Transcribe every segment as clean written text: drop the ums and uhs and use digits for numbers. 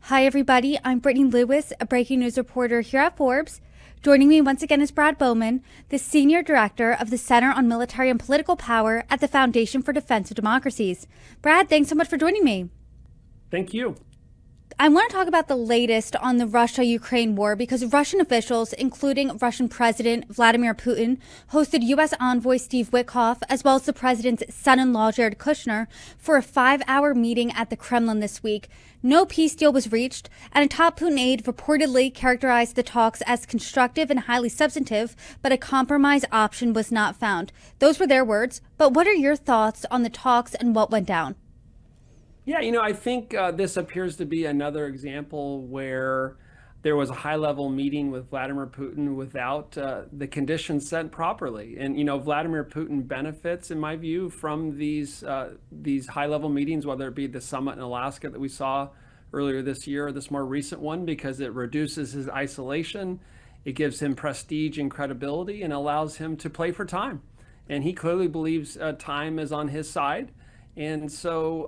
Hi, everybody. I'm Brittany Lewis, a breaking news reporter here at Forbes. Joining me once again is Brad Bowman, the Senior Director of the Center on Military and Political Power at the Foundation for Defense of Democracies. Brad, thanks so much for joining me. Thank you. I want to talk about the latest on the Russia-Ukraine war because Russian officials, including Russian President Vladimir Putin, hosted U.S. envoy Steve Witkoff, as well as the president's son-in-law Jared Kushner, for a 5-hour meeting at the Kremlin this week. No peace deal was reached, and a top Putin aide reportedly characterized the talks as constructive and highly substantive, but a compromise option was not found. Those were their words, but what are your thoughts on the talks and what went down? Yeah, I think this appears to be another example where there was a high-level meeting with Vladimir Putin without the conditions set properly. And, Vladimir Putin benefits, in my view, from these high-level meetings, whether it be the summit in Alaska that we saw earlier this year or this more recent one, because it reduces his isolation, it gives him prestige and credibility, and allows him to play for time. And he clearly believes time is on his side. And so,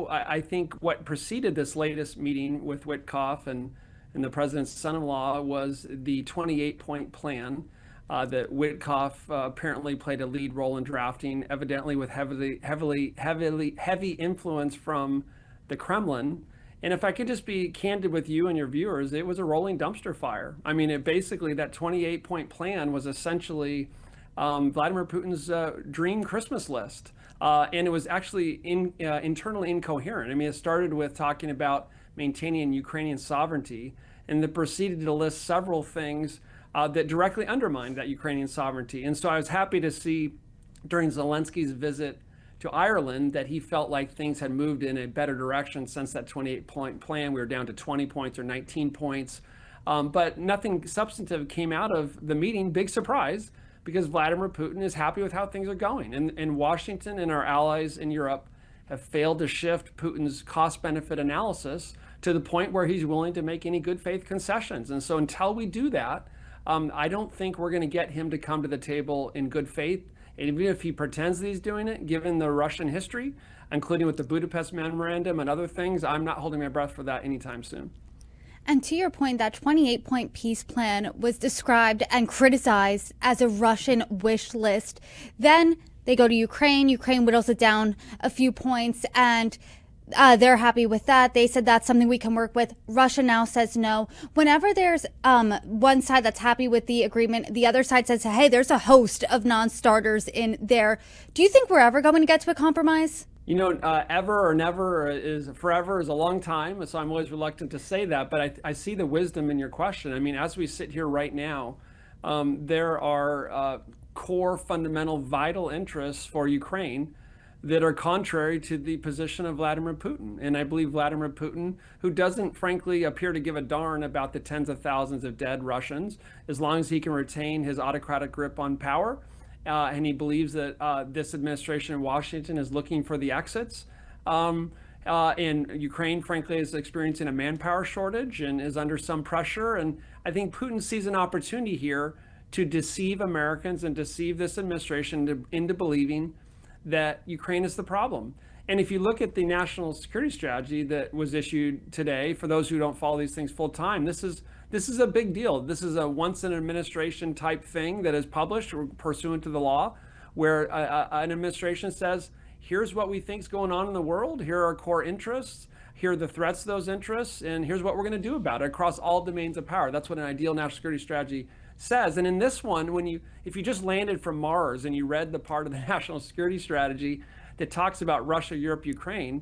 I think what preceded this latest meeting with Witkoff and the president's son-in-law was the 28-point plan that Witkoff apparently played a lead role in drafting, evidently with heavy influence from the Kremlin. And if I could just be candid with you and your viewers, it was a rolling dumpster fire. I mean, that 28-point plan was essentially Vladimir Putin's dream Christmas list. And it was actually internally incoherent. I mean, it started with talking about maintaining Ukrainian sovereignty, and then proceeded to list several things that directly undermined that Ukrainian sovereignty. And so I was happy to see during Zelensky's visit to Ireland that he felt like things had moved in a better direction since that 28-point plan. We were down to 20 points or 19 points. But nothing substantive came out of the meeting. Big surprise, because Vladimir Putin is happy with how things are going. And Washington and our allies in Europe have failed to shift Putin's cost-benefit analysis to the point where he's willing to make any good faith concessions. And so until we do that, I don't think we're going to get him to come to the table in good faith. And even if he pretends that he's doing it, given the Russian history, including with the Budapest Memorandum and other things, I'm not holding my breath for that anytime soon. And to your point, that 28-point peace plan was described and criticized as a Russian wish list. Then they go to Ukraine. Ukraine whittles it down a few points, and they're happy with that. They said that's something we can work with. Russia now says no. Whenever there's one side that's happy with the agreement, the other side says, hey, there's a host of non-starters in there. Do you think we're ever going to get to a compromise? Ever or never forever is a long time. So I'm always reluctant to say that, but I see the wisdom in your question. I mean, as we sit here right now, there are core, fundamental, vital interests for Ukraine that are contrary to the position of Vladimir Putin. And I believe Vladimir Putin, who doesn't frankly appear to give a darn about the tens of thousands of dead Russians, as long as he can retain his autocratic grip on power, and he believes that this administration in Washington is looking for the exits. And Ukraine, frankly, is experiencing a manpower shortage and is under some pressure. And I think Putin sees an opportunity here to deceive Americans and deceive this administration into believing that Ukraine is the problem. And if you look at the national security strategy that was issued today, for those who don't follow these things full time, this is a big deal. This is a once in administration type thing that is published pursuant to the law, where an administration says, here's what we think is going on in the world. Here are our core interests. Here are the threats to those interests. And here's what we're going to do about it across all domains of power. That's what an ideal national security strategy says. And in this one, if you just landed from Mars and you read the part of the national security strategy that talks about Russia, Europe, Ukraine,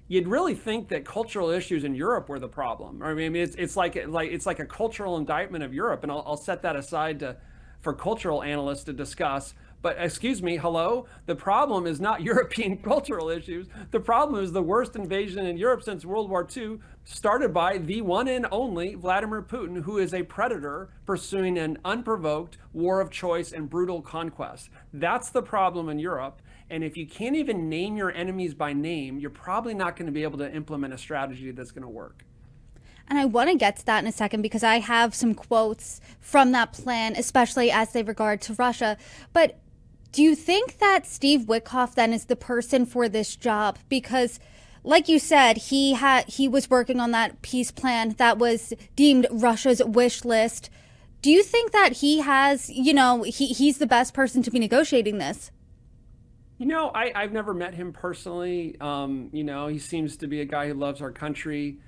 you'd really think that cultural issues in Europe were the problem. I mean, it's like a cultural indictment of Europe, and I'll set that aside for cultural analysts to discuss. But excuse me, hello? The problem is not European cultural issues. The problem is the worst invasion in Europe since World War II, started by the one and only Vladimir Putin, who is a predator pursuing an unprovoked war of choice and brutal conquest. That's the problem in Europe. And if you can't even name your enemies by name, you're probably not going to be able to implement a strategy that's going to work. And I want to get to that in a second because I have some quotes from that plan, especially as they regard to Russia. But do you think that Steve Witkoff then is the person for this job? Because like you said, he was working on that peace plan that was deemed Russia's wish list. Do you think that he has, he's the best person to be negotiating this? I've never met him personally. He seems to be a guy who loves our country.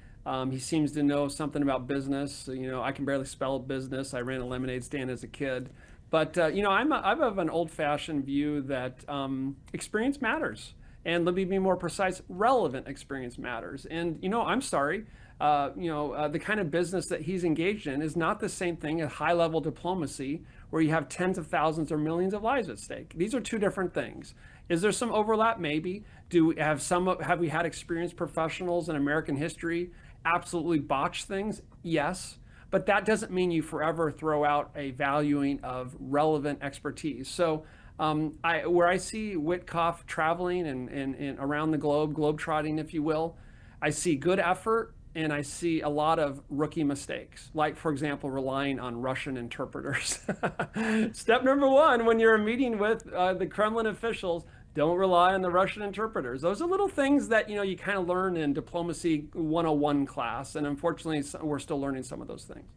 He seems to know something about business. I can barely spell business. I ran a lemonade stand as a kid. But, I'm of an old-fashioned view that experience matters. And let me be more precise, relevant experience matters. And, I'm sorry, the kind of business that he's engaged in is not the same thing as high-level diplomacy where you have tens of thousands or millions of lives at stake. These are two different things. Is there some overlap? Maybe. Have we had experienced professionals in American history absolutely botch things? Yes. But that doesn't mean you forever throw out a valuing of relevant expertise. So where I see Witkoff traveling and around the globe, globetrotting, if you will, I see good effort and I see a lot of rookie mistakes, like, for example, relying on Russian interpreters. Step number one, when you're meeting with the Kremlin officials, don't rely on the Russian interpreters. Those are little things that, you kind of learn in diplomacy 101 class. And unfortunately, we're still learning some of those things.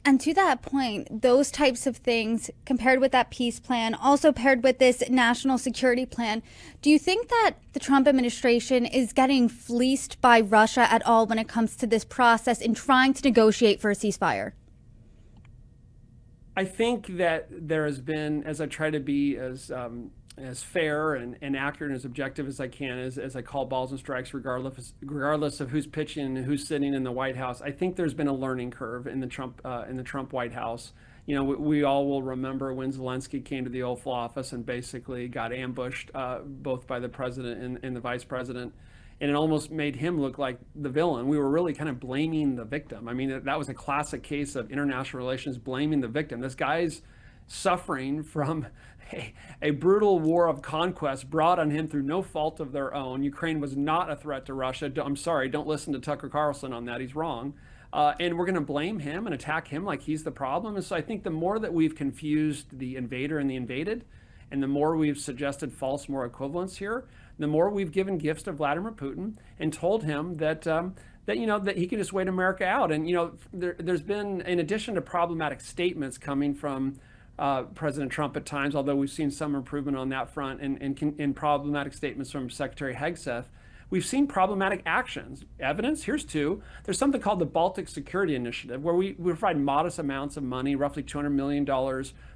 And to that point, those types of things compared with that peace plan, also paired with this national security plan, do you think that the Trump administration is getting fleeced by Russia at all when it comes to this process in trying to negotiate for a ceasefire? I think that there has been, as I try to be as fair and accurate and as objective as I can, as I call balls and strikes, regardless of who's pitching and who's sitting in the White House. I think there's been a learning curve in the Trump White House. We all will remember when Zelensky came to the Oval Office and basically got ambushed both by the president and the vice president. And it almost made him look like the villain. We were really kind of blaming the victim. I mean, that was a classic case of international relations blaming the victim. This guy's suffering from a brutal war of conquest brought on him through no fault of their own. Ukraine was not a threat to Russia. I'm sorry, don't listen to Tucker Carlson on that. He's wrong. And we're going to blame him and attack him like he's the problem. And so I think the more that we've confused the invader and the invaded, and the more we've suggested false moral equivalence here, the more we've given gifts to Vladimir Putin and told him that that he can just wait America out. And there's been, in addition to problematic statements coming from President Trump at times, although we've seen some improvement on that front, and problematic statements from Secretary Hegseth, we've seen problematic actions. Evidence, here's two. There's something called the Baltic Security Initiative, where we provide modest amounts of money, roughly $200 million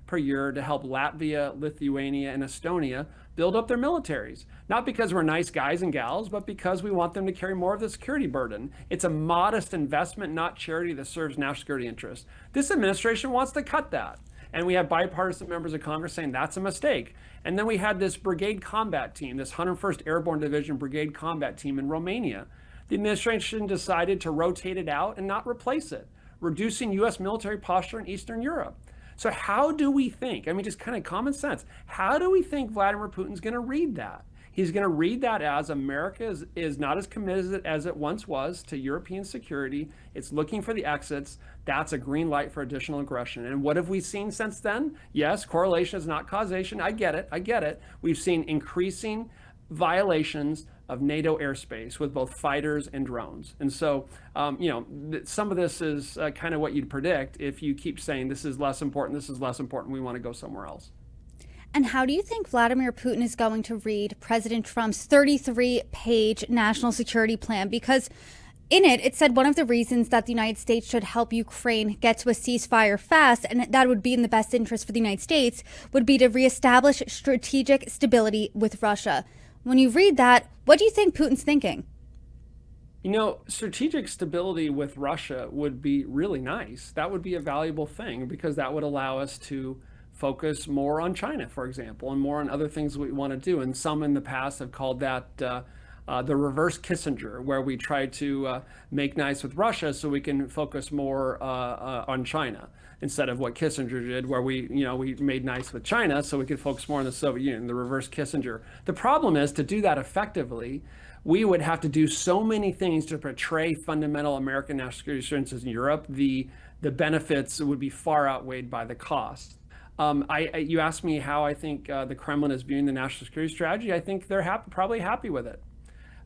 per year, to help Latvia, Lithuania, and Estonia build up their militaries. Not because we're nice guys and gals, but because we want them to carry more of the security burden. It's a modest investment, not charity, that serves national security interests. This administration wants to cut that. And we have bipartisan members of Congress saying that's a mistake. And then we had this brigade combat team, this 101st Airborne Division brigade combat team in Romania. The administration decided to rotate it out and not replace it, reducing U.S. military posture in Eastern Europe. So how do we think, just kind of common sense, how do we think Vladimir Putin's going to read that? He's going to read that as America is not as committed as it once was to European security. It's looking for the exits. That's a green light for additional aggression. And what have we seen since then? Yes, correlation is not causation. I get it. We've seen increasing violations of NATO airspace with both fighters and drones. And so, some of this is kind of what you'd predict if you keep saying this is less important, we want to go somewhere else. And how do you think Vladimir Putin is going to read President Trump's 33-page national security plan? Because in it, it said one of the reasons that the United States should help Ukraine get to a ceasefire fast, and that would be in the best interest for the United States, would be to reestablish strategic stability with Russia. When you read that, what do you think Putin's thinking? Strategic stability with Russia would be really nice. That would be a valuable thing because that would allow us to focus more on China, for example, and more on other things we want to do. And some in the past have called that the reverse Kissinger, where we try to make nice with Russia so we can focus more on China instead of what Kissinger did, where we made nice with China so we could focus more on the Soviet Union, the reverse Kissinger. The problem is, to do that effectively, we would have to do so many things to portray fundamental American national security assurances in Europe. The benefits would be far outweighed by the costs. You asked me how I think the Kremlin is viewing the national security strategy. I think they're probably happy with it.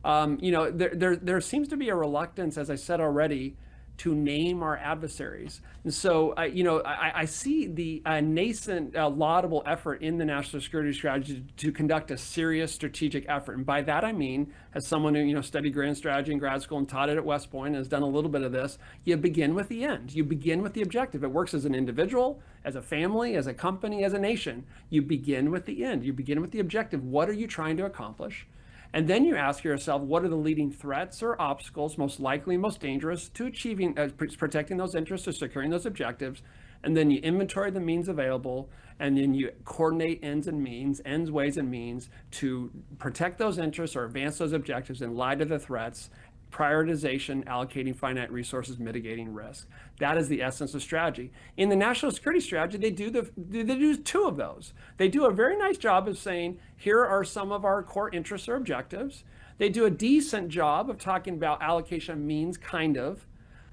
There seems to be a reluctance, as I said already, to name our adversaries. And so, I see the nascent, laudable effort in the national security strategy to conduct a serious strategic effort. And by that, I mean, as someone who, studied grand strategy in grad school and taught it at West Point and has done a little bit of this, you begin with the end. You begin with the objective. It works as an individual, as a family, as a company, as a nation. You begin with the end. You begin with the objective. What are you trying to accomplish? And then you ask yourself, what are the leading threats or obstacles most likely, most dangerous to achieving, protecting those interests or securing those objectives? And then you inventory the means available, and then you coordinate ends and means, ends, ways, and means to protect those interests or advance those objectives in light of the threats, prioritization, allocating finite resources, mitigating risk. That is the essence of strategy. In the national security strategy, they do two of those. They do a very nice job of saying, here are some of our core interests or objectives. They do a decent job of talking about allocation of means, kind of,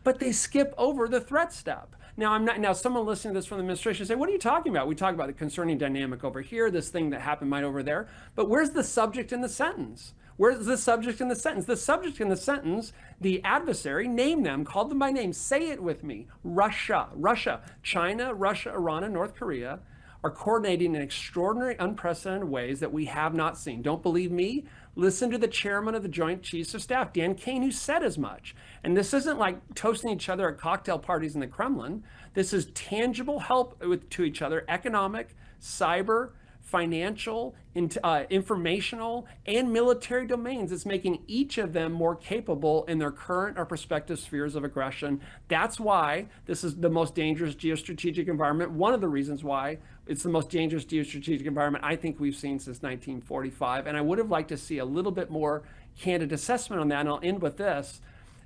but they skip over the threat step. Now, someone listening to this from the administration say, what are you talking about? We talk about the concerning dynamic over here, this thing that happened might over there, but where's the subject in the sentence? Where's the subject in the sentence? The subject in the sentence, the adversary, name them, call them by name, say it with me. Russia. China, Russia, Iran, and North Korea are coordinating in extraordinary, unprecedented ways that we have not seen. Don't believe me? Listen to the chairman of the Joint Chiefs of Staff, Dan Kane, who said as much. And this isn't like toasting each other at cocktail parties in the Kremlin. This is tangible help to each other, economic, cyber, financial, informational, and military domains. It's making each of them more capable in their current or prospective spheres of aggression. That's why this is the most dangerous geostrategic environment. One of the reasons why it's the most dangerous geostrategic environment I think we've seen since 1945. And I would have liked to see a little bit more candid assessment on that. And I'll end with this.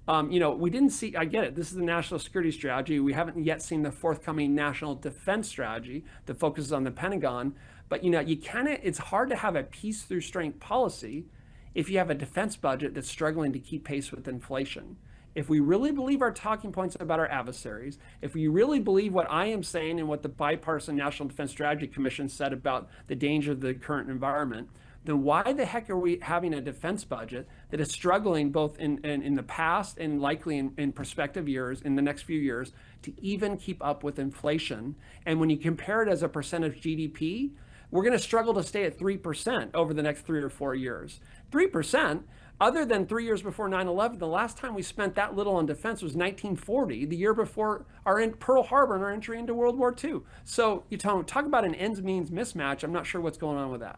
We didn't see, I get it, this is the national security strategy. We haven't yet seen the forthcoming national defense strategy that focuses on the Pentagon. But, it's hard to have a peace through strength policy if you have a defense budget that's struggling to keep pace with inflation. If we really believe our talking points about our adversaries, if we really believe what I am saying and what the bipartisan National Defense Strategy Commission said about the danger of the current environment, then why the heck are we having a defense budget that is struggling both in the past and likely in prospective years, in the next few years, to even keep up with inflation? And when you compare it as a percent of GDP, we're going to struggle to stay at 3% over the next 3 or 4 years. 3%, other than 3 years before 9/11, the last time we spent that little on defense was 1940, the year before our Pearl Harbor and our entry into World War II. So you talk about an ends means mismatch. I'm not sure what's going on with that.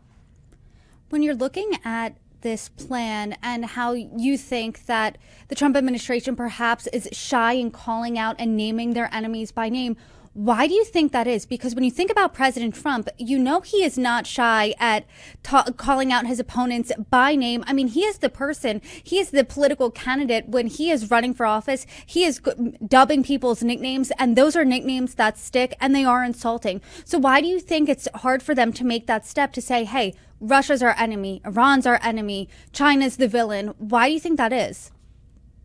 When you're looking at this plan and how you think that the Trump administration perhaps is shy in calling out and naming their enemies by name, why do you think that is? Because when you think about President Trump, he is not shy at calling out his opponents by name. I mean, he is the person, he is the political candidate. When he is running for office, he is dubbing people's nicknames, and those are nicknames that stick and they are insulting. So why do you think it's hard for them to make that step to say, hey, Russia's our enemy, Iran's our enemy, China's the villain? Why do you think that is?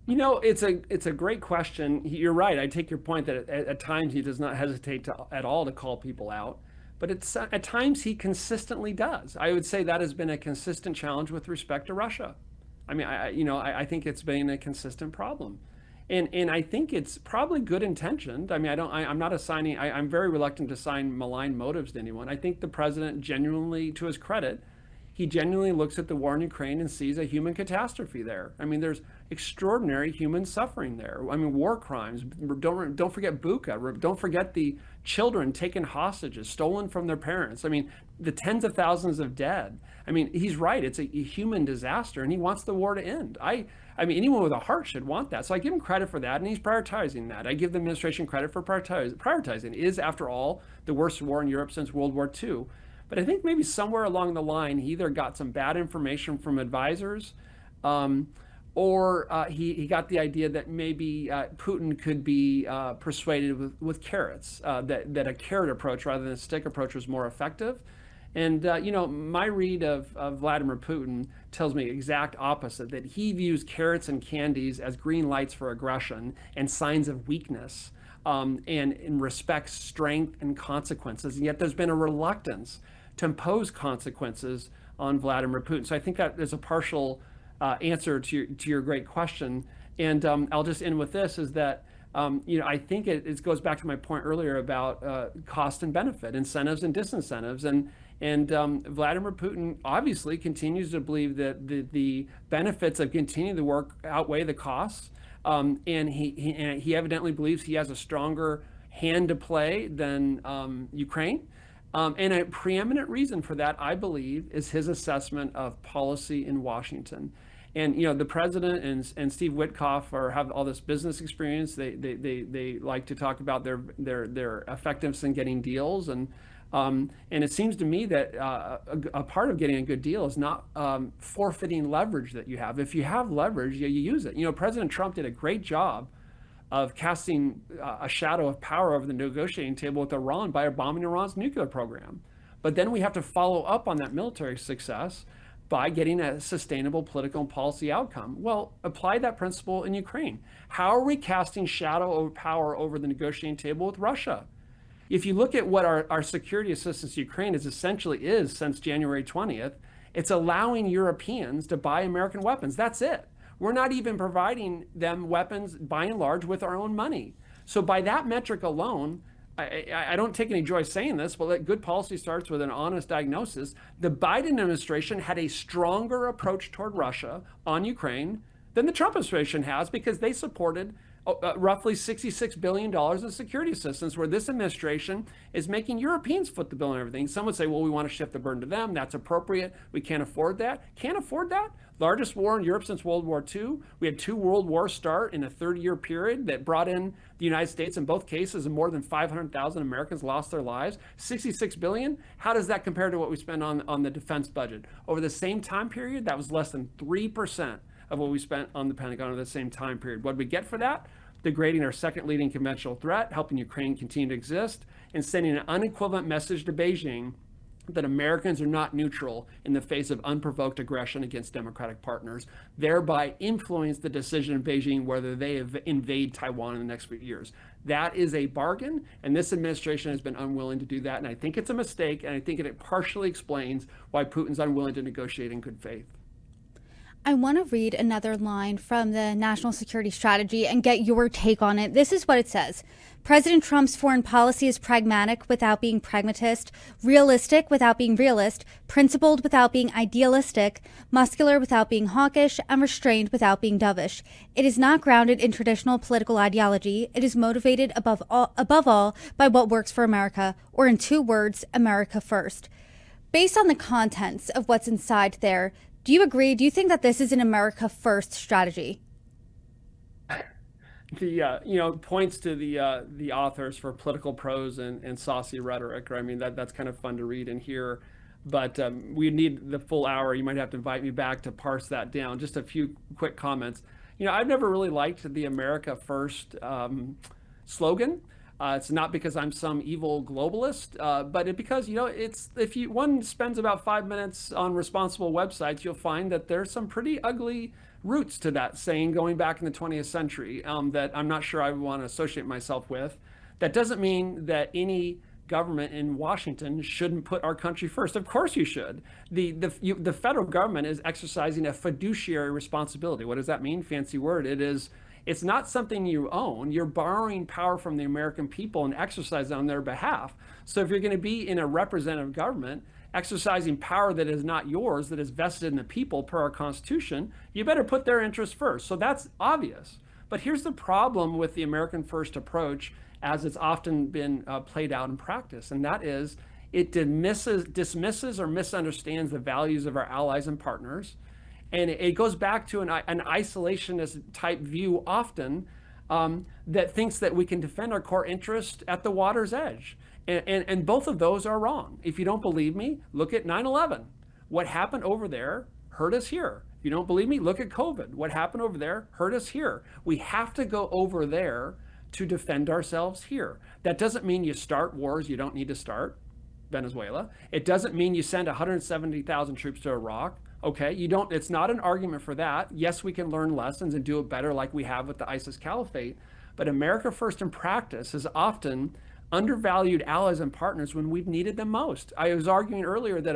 It's a great question. You're right. I take your point that at times he does not hesitate at all to call people out, but at times he consistently does. I would say that has been a consistent challenge with respect to Russia. I mean, I think it's been a consistent problem, and I think it's probably good intentioned. I mean, I'm not assigning. I'm very reluctant to assign malign motives to anyone. I think the president genuinely, to his credit, he genuinely looks at the war in Ukraine and sees a human catastrophe there. I mean, there's extraordinary human suffering there. I mean, war crimes. Don't forget Bucha. Don't forget the children taken hostages, stolen from their parents. I mean, the tens of thousands of dead. I mean, he's right. It's a human disaster, and he wants the war to end. I mean, anyone with a heart should want that. So I give him credit for that, and he's prioritizing that. I give the administration credit for prioritizing. It is, after all, the worst war in Europe since World War II. But I think maybe somewhere along the line, he either got some bad information from advisors, or he got the idea that maybe Putin could be persuaded with carrots, that a carrot approach rather than a stick approach was more effective. And, my read of Vladimir Putin tells me exact opposite, that he views carrots and candies as green lights for aggression and signs of weakness, and respects strength and consequences. And yet there's been a reluctance to impose consequences on Vladimir Putin. So I think that there's a partial answer to your great question. And I'll just end with this: is that I think it goes back to my point earlier about cost and benefit, incentives and disincentives, and Vladimir Putin obviously continues to believe that the benefits of continuing the work outweigh the costs, and he evidently believes he has a stronger hand to play than Ukraine. And a preeminent reason for that, I believe, is his assessment of policy in Washington. And the president and Steve Witkoff have all this business experience. They like to talk about their effectiveness in getting deals, and it seems to me that a part of getting a good deal is not forfeiting leverage that you have. If you have leverage, you use it. President Trump did a great job of casting a shadow of power over the negotiating table with Iran by bombing Iran's nuclear program. But then we have to follow up on that military success by getting a sustainable political and policy outcome. Well, apply that principle in Ukraine. How are we casting shadow of power over the negotiating table with Russia? If you look at what our security assistance to Ukraine is since January 20th, it's allowing Europeans to buy American weapons. That's it. We're not even providing them weapons, by and large, with our own money. So by that metric alone, I don't take any joy saying this, but good policy starts with an honest diagnosis. The Biden administration had a stronger approach toward Russia on Ukraine than the Trump administration has, because they supported roughly $66 billion in security assistance, where this administration is making Europeans foot the bill and everything. Some would say, well, we want to shift the burden to them. That's appropriate. We can't afford that. Can't afford that? Largest war in Europe since World War II. We had 2 world wars start in a 30-year period that brought in the United States in both cases, and more than 500,000 Americans lost their lives. $66 billion. How does that compare to what we spend on the defense budget? Over the same time period, that was less than 3% of what we spent on the Pentagon over the same time period. What did we get for that? Degrading our second leading conventional threat, helping Ukraine continue to exist, and sending an unequivalent message to Beijing that Americans are not neutral in the face of unprovoked aggression against democratic partners, thereby influence the decision in Beijing whether they invade Taiwan in the next few years. That is a bargain, and this administration has been unwilling to do that, and I think it's a mistake, and I think it partially explains why Putin's unwilling to negotiate in good faith. I want to read another line from the National Security Strategy and get your take on it. This is what it says. President Trump's foreign policy is pragmatic without being pragmatist, realistic without being realist, principled without being idealistic, muscular without being hawkish, and restrained without being dovish. It is not grounded in traditional political ideology. It is motivated above all by what works for America, or in 2 words, America first. Based on the contents of what's inside there, do you agree? Do you think that this is an America first strategy? The points to the authors for political prose and saucy rhetoric. Right? I mean, that's kind of fun to read and hear, but we need the full hour. You might have to invite me back to parse that down. Just a few quick comments. I've never really liked the America first slogan. It's not because I'm some evil globalist, but because it's one spends about 5 minutes on responsible websites, you'll find that there's some pretty ugly roots to that saying going back in the 20th century that I'm not sure I want to associate myself with. That doesn't mean that any government in Washington shouldn't put our country first. Of course you should. The federal government is exercising a fiduciary responsibility. What does that mean? Fancy word. It's not something you own. You're borrowing power from the American people and exercise on their behalf. So if you're going to be in a representative government, exercising power that is not yours, that is vested in the people per our Constitution, you better put their interests first. So that's obvious. But here's the problem with the American first approach as it's often been played out in practice, and that is it dismisses or misunderstands the values of our allies and partners. And it goes back to an isolationist type view often that thinks that we can defend our core interest at the water's edge. And both of those are wrong. If you don't believe me, look at 9/11. What happened over there hurt us here. If you don't believe me, look at COVID. What happened over there hurt us here. We have to go over there to defend ourselves here. That doesn't mean you start wars you don't need to start. Venezuela. It doesn't mean you send 170,000 troops to Iraq. Okay, it's not an argument for that. Yes, we can learn lessons and do it better like we have with the ISIS caliphate, but America first in practice is often undervalued allies and partners when we've needed them most. I was arguing earlier that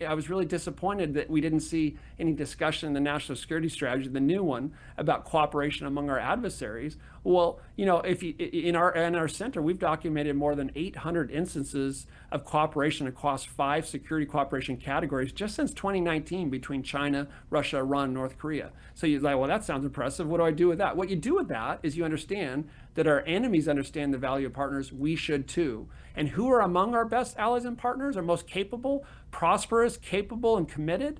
I was really disappointed that we didn't see any discussion in the national security strategy, the new one, about cooperation among our adversaries. Well, if in our center, we've documented more than 800 instances of cooperation across 5 security cooperation categories just since 2019 between China, Russia, Iran, and North Korea. So you're like, well, that sounds impressive. What do I do with that? What you do with that is you understand that our enemies understand the value of partners. We should too. And who are among our best allies and partners, are most capable, prosperous, capable, and committed?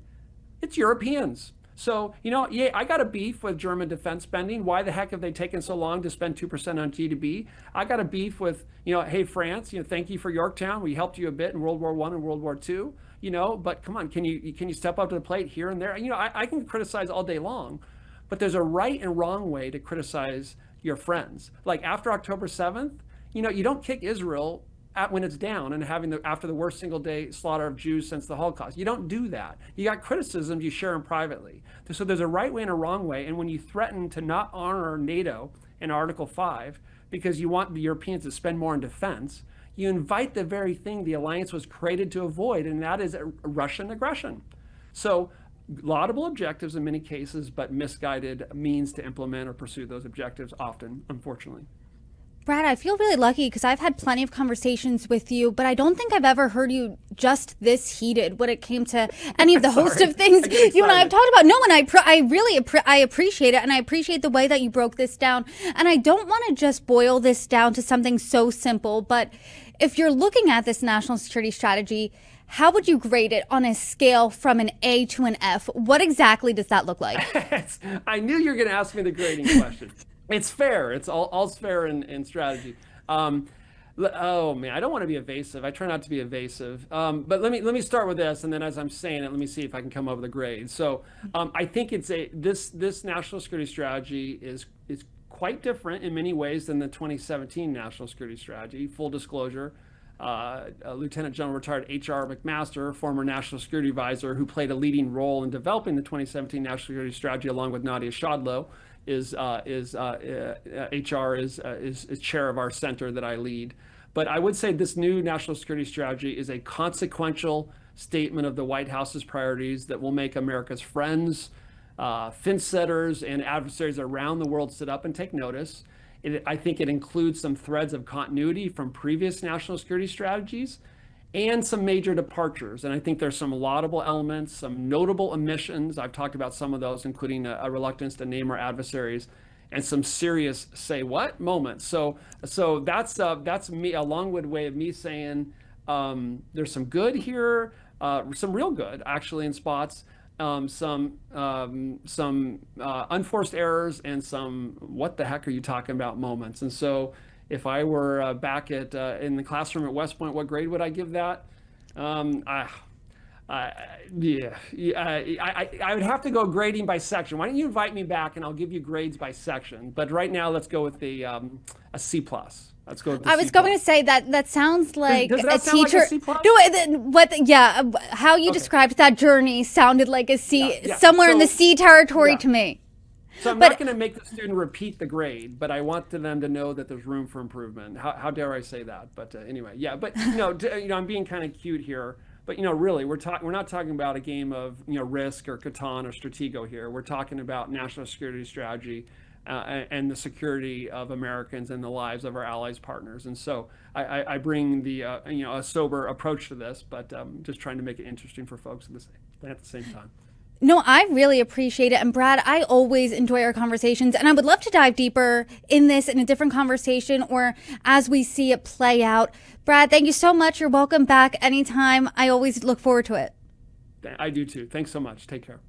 It's Europeans. So, yeah, I got a beef with German defense spending. Why the heck have they taken so long to spend 2% on GDP? I got a beef with, hey, France, thank you for Yorktown. We helped you a bit in World War I and World War II, but come on, can you step up to the plate here and there? I can criticize all day long, but there's a right and wrong way to criticize your friends. Like after October 7th, you don't kick Israel when it's down and after the worst single day slaughter of Jews since the Holocaust. You don't do that. You got criticisms, you share them privately. So there's a right way and a wrong way. And when you threaten to not honor NATO in Article 5 because you want the Europeans to spend more on defense, you invite the very thing the alliance was created to avoid, and that is a Russian aggression. So laudable objectives in many cases, but misguided means to implement or pursue those objectives often, unfortunately. Brad, I feel really lucky because I've had plenty of conversations with you, but I don't think I've ever heard you just this heated when it came to any of the host of things you and I have talked about. No, and I really appreciate it, and I appreciate the way that you broke this down. And I don't want to just boil this down to something so simple, but if you're looking at this national security strategy, how would you grade it on a scale from an A to an F? What exactly does that look like? I knew you were going to ask me the grading question. It's fair. It's all's fair in strategy. Oh man, I don't want to be evasive. I try not to be evasive. But let me start with this, and then as I'm saying it, let me see if I can come up with a grade. So I think this national security strategy is quite different in many ways than the 2017 national security strategy. Full disclosure. Lieutenant General retired H.R. McMaster, former national security advisor who played a leading role in developing the 2017 national security strategy along with Nadia Shadlow, HR is chair of our center that I lead. But I would say this new national security strategy is a consequential statement of the White House's priorities that will make America's friends, fence setters, and adversaries around the world sit up and take notice. I think it includes some threads of continuity from previous national security strategies and some major departures. And I think there's some laudable elements, some notable omissions. I've talked about some of those, including a reluctance to name our adversaries, and some serious say what moments. So that's me, a long-winded way of me saying there's some good here, some real good actually in spots, some unforced errors, and some what the heck are you talking about moments. And so if I were back in the classroom at West Point, what grade would I give that? I would have to go grading by section. Why don't you invite me back and I'll give you grades by section? But right now, let's go with a C+. Let's go with the I was going to say that sounds like does that a sound teacher. Like a C+? How you described that journey sounded like a C, Yeah. somewhere in the C territory yeah. to me. So I'm not going to make the student repeat the grade, but I want them to know that there's room for improvement. How dare I say that? But anyway, yeah. But I'm being kind of cute here. But really, we're not talking about a game of Risk or Catan or Stratego here. We're talking about national security strategy and the security of Americans and the lives of our allies, partners. And so I bring the a sober approach to this, but just trying to make it interesting for folks at the same time. No, I really appreciate it. And Brad, I always enjoy our conversations, and I would love to dive deeper in this in a different conversation or as we see it play out. Brad, thank you so much. You're welcome back anytime. I always look forward to it. I do too. Thanks so much. Take care.